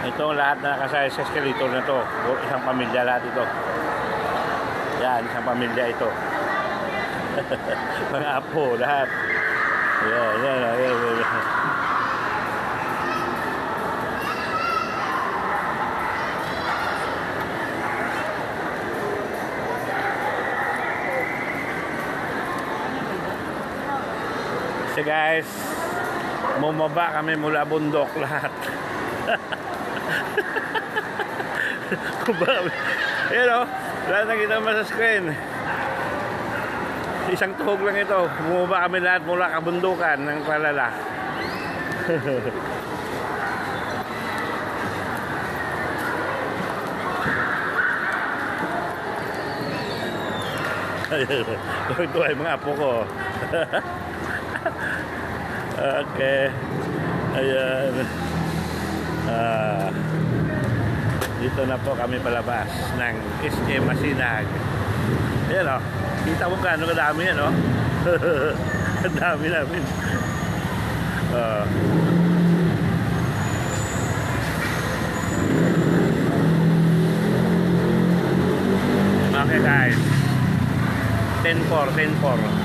Ito lahat na nakasaya sa escalator na to. Isang pamilya lahat ito. Yan, isang pamilya ito. Mga apo, lahat. Yan. So guys, bumaba kami mula bundok lahat. Ayan o, lahat nakita mo sa screen. Isang tuhog lang ito. Bumaba kami lahat mula kabundukan ng Palala. Ito ay mga apo ko. Okay. Ayan. Dito na po kami palabas ng SM Masinag. Ayan o. Kita mo gaano kadami yan o. Ang dami namin. Okay guys. 10-4.